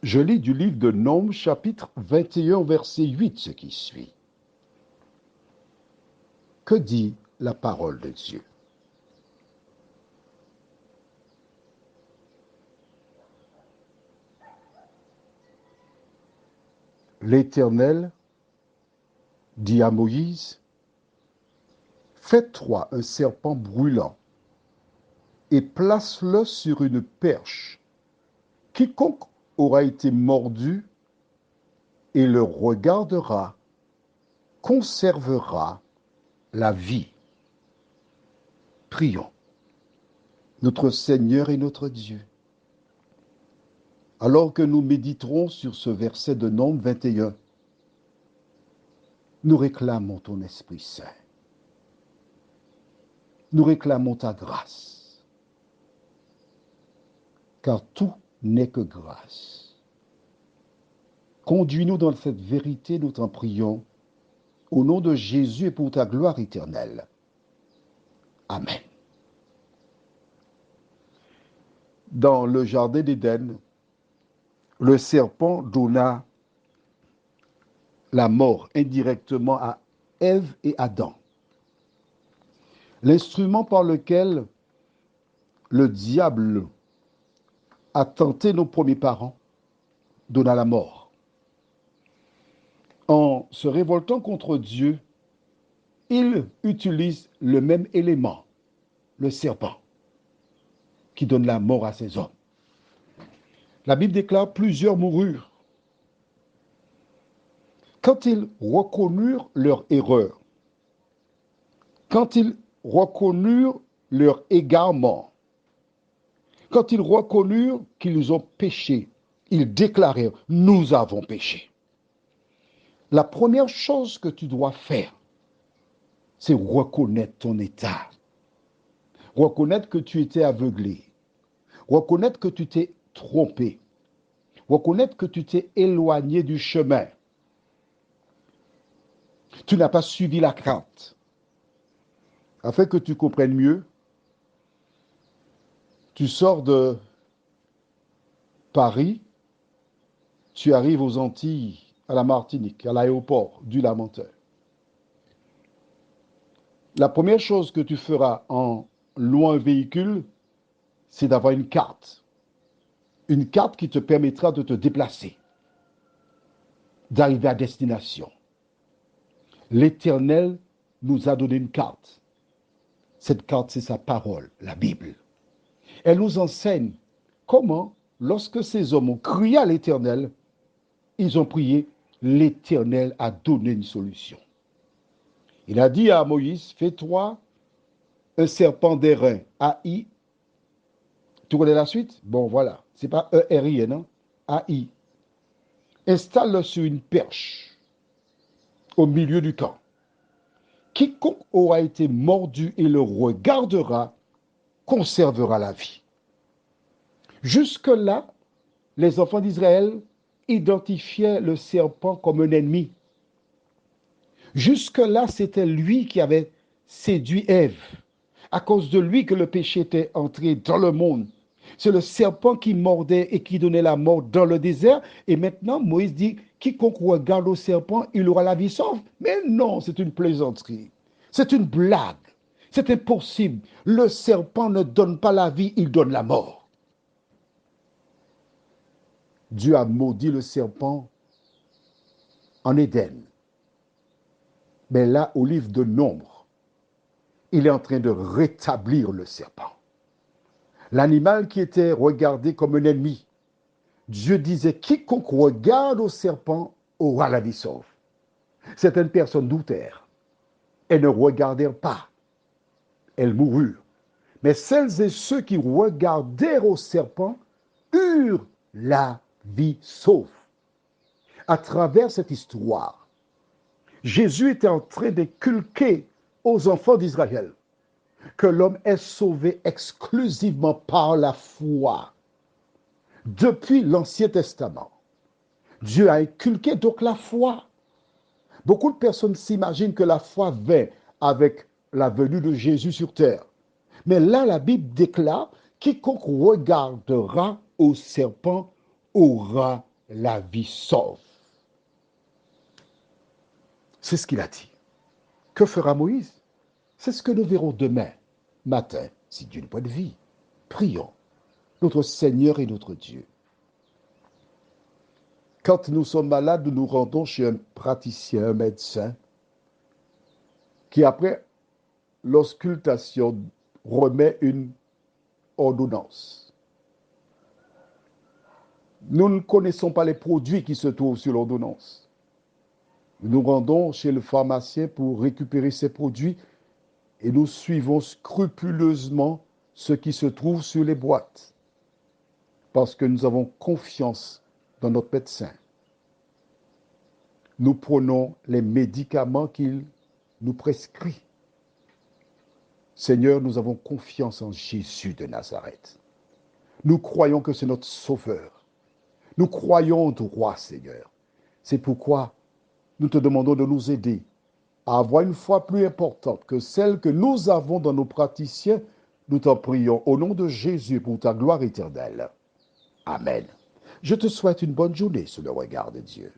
Je lis du livre de Nombres, chapitre 21, verset 8, ce qui suit. Que dit la parole de Dieu? L'Éternel dit à Moïse, fais-toi un serpent brûlant et place-le sur une perche. Quiconque aura été mordu et le regardera conservera la vie. Prions. Notre Seigneur et notre Dieu, alors que nous méditerons sur ce verset de Nombres 21, nous réclamons ton Esprit Saint. Nous réclamons ta grâce, car tout n'est que grâce. Conduis-nous dans cette vérité, nous t'en prions, au nom de Jésus et pour ta gloire éternelle. Amen. Dans le jardin d'Éden, le serpent donna la mort indirectement à Ève et Adam. L'instrument par lequel le diable a tenté nos premiers parents donna la mort. En se révoltant contre Dieu, il utilise le même élément, le serpent, qui donne la mort à ses hommes. La Bible déclare plusieurs moururent. Quand ils reconnurent leur erreur, quand ils reconnurent leur égarement, quand ils reconnurent qu'ils ont péché, ils déclarèrent, nous avons péché. La première chose que tu dois faire, c'est reconnaître ton état. Reconnaître que tu étais aveuglé. Reconnaître que tu t'es trompé. Reconnaître que tu t'es éloigné du chemin. Tu n'as pas suivi la crainte. Afin que tu comprennes mieux, tu sors de Paris, tu arrives aux Antilles, à la Martinique, à l'aéroport du Lamenteur. La première chose que tu feras en louant un véhicule, c'est d'avoir une carte. Une carte qui te permettra de te déplacer, d'arriver à destination. L'Éternel nous a donné une carte. Cette carte, c'est sa parole, la Bible. Elle nous enseigne comment, lorsque ces hommes ont crié à l'Éternel, ils ont prié, l'Éternel a donné une solution. Il a dit à Moïse, fais-toi un serpent d'airain, A-I. Tu connais la suite? Bon, voilà. C'est pas E-R-I, non? A-I. Installe-le sur une perche au milieu du camp. Quiconque aura été mordu et le regardera conservera la vie. Jusque-là, les enfants d'Israël identifiaient le serpent comme un ennemi. Jusque-là, c'était lui qui avait séduit Ève. À cause de lui que le péché était entré dans le monde. C'est le serpent qui mordait et qui donnait la mort dans le désert. Et maintenant, Moïse dit, quiconque regarde au serpent, il aura la vie sauve. Mais non, c'est une plaisanterie. C'est une blague. C'est impossible. Le serpent ne donne pas la vie, il donne la mort. Dieu a maudit le serpent en Éden. Mais là, au livre de Nombres, il est en train de rétablir le serpent. L'animal qui était regardé comme un ennemi, Dieu disait, quiconque regarde au serpent aura la vie sauve. Certaines personnes doutèrent. Elles ne regardèrent pas. Elles moururent. Mais celles et ceux qui regardèrent au serpent eurent la vie sauve. À travers cette histoire, Jésus était en train d'inculquer aux enfants d'Israël que l'homme est sauvé exclusivement par la foi. Depuis l'Ancien Testament, Dieu a inculqué donc la foi. Beaucoup de personnes s'imaginent que la foi vient avec la venue de Jésus sur terre. Mais là, la Bible déclare, quiconque regardera au serpent aura la vie sauve. C'est ce qu'il a dit. Que fera Moïse? C'est ce que nous verrons demain matin, si Dieu nous donne vie. Prions notre Seigneur et notre Dieu. Quand nous sommes malades, nous nous rendons chez un praticien, un médecin, qui après l'auscultation remet une ordonnance. Nous ne connaissons pas les produits qui se trouvent sur l'ordonnance. Nous nous rendons chez le pharmacien pour récupérer ces produits et nous suivons scrupuleusement ce qui se trouve sur les boîtes parce que nous avons confiance dans notre médecin. Nous prenons les médicaments qu'il nous prescrit. Seigneur, nous avons confiance en Jésus de Nazareth. Nous croyons que c'est notre Sauveur. Nous croyons en toi, Seigneur. C'est pourquoi nous te demandons de nous aider à avoir une foi plus importante que celle que nous avons dans nos praticiens. Nous t'en prions au nom de Jésus pour ta gloire éternelle. Amen. Je te souhaite une bonne journée sous le regard de Dieu.